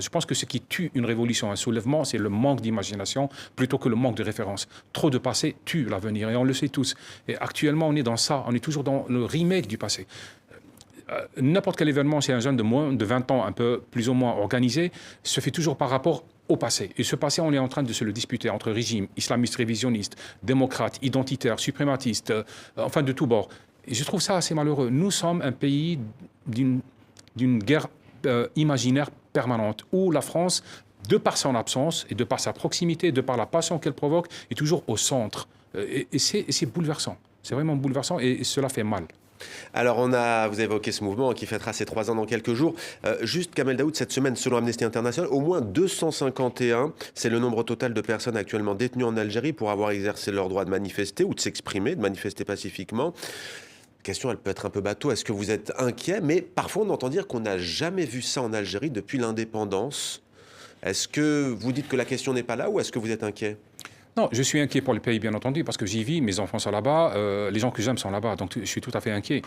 Je pense que ce qui tue une révolution, un soulèvement, c'est le manque d'imagination plutôt que le manque de référence. Trop de passé tue l'avenir et on le sait tous. Et actuellement, on est dans ça, on est toujours dans le remake du passé. N'importe quel événement, chez un jeune de moins de 20 ans, un peu plus ou moins organisé, se fait toujours par rapport au passé. Et ce passé, on est en train de se le disputer entre régimes islamistes révisionnistes, démocrates, identitaires, suprématistes, enfin de tous bords. Et je trouve ça assez malheureux. Nous sommes un pays d'une guerre imaginaire permanente, où la France, de par son absence et de par sa proximité, de par la passion qu'elle provoque, est toujours au centre. Et c'est bouleversant. C'est vraiment bouleversant et cela fait mal. Alors, vous avez évoqué ce mouvement qui fêtera ses 3 ans dans quelques jours. Juste, Kamel Daoud, cette semaine, selon Amnesty International, au moins 251, c'est le nombre total de personnes actuellement détenues en Algérie pour avoir exercé leur droit de manifester ou de s'exprimer, de manifester pacifiquement. Question, elle peut être un peu bateau. Est-ce que vous êtes inquiet? Mais parfois, on entend dire qu'on n'a jamais vu ça en Algérie depuis l'indépendance. Est-ce que vous dites que la question n'est pas là ou est-ce que vous êtes inquiet? Non, je suis inquiet pour le pays, bien entendu, parce que j'y vis, mes enfants sont là-bas, les gens que j'aime sont là-bas, donc je suis tout à fait inquiet.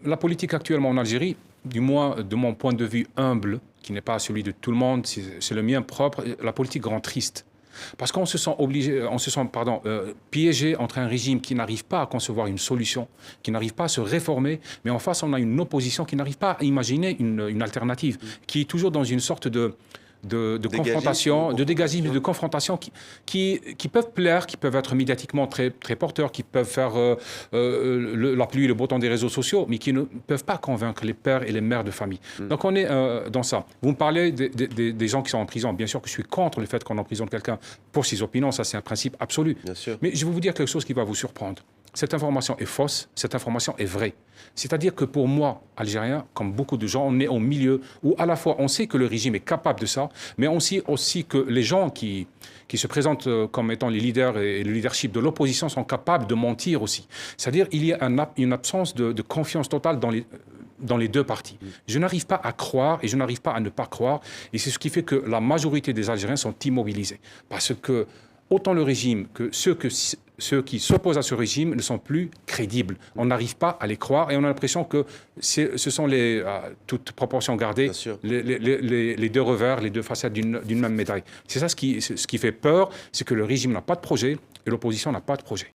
La politique actuellement en Algérie, du moins de mon point de vue humble, qui n'est pas celui de tout le monde, c'est le mien propre, la politique rend triste. Parce qu'on se sent obligé, piégé entre un régime qui n'arrive pas à concevoir une solution, qui n'arrive pas à se réformer, mais en face, on a une opposition qui n'arrive pas à imaginer une alternative, qui est toujours dans une sorte de confrontation, de dégagisme, de confrontation qui peuvent plaire, qui peuvent être médiatiquement très, très porteurs, qui peuvent faire la pluie et le beau temps des réseaux sociaux, mais qui ne peuvent pas convaincre les pères et les mères de famille. Donc on est dans ça. Vous me parlez des gens qui sont en prison. Bien sûr que je suis contre le fait qu'on emprisonne quelqu'un pour ses opinions, ça c'est un principe absolu. Bien sûr. Mais je vais vous dire quelque chose qui va vous surprendre. Cette information est fausse, cette information est vraie. C'est-à-dire que pour moi, Algérien, comme beaucoup de gens, on est au milieu où à la fois on sait que le régime est capable de ça, mais on sait aussi que les gens qui se présentent comme étant les leaders et le leadership de l'opposition sont capables de mentir aussi. C'est-à-dire qu'il y a une absence de confiance totale dans les deux parties. Je n'arrive pas à croire et je n'arrive pas à ne pas croire. Et c'est ce qui fait que la majorité des Algériens sont immobilisés. Parce que autant le régime que ceux qui s'opposent à ce régime ne sont plus crédibles. On n'arrive pas à les croire et on a l'impression que ce sont toutes proportions gardées, les deux revers, les deux facettes d'une même médaille. C'est ça ce qui fait peur, c'est que le régime n'a pas de projet et l'opposition n'a pas de projet.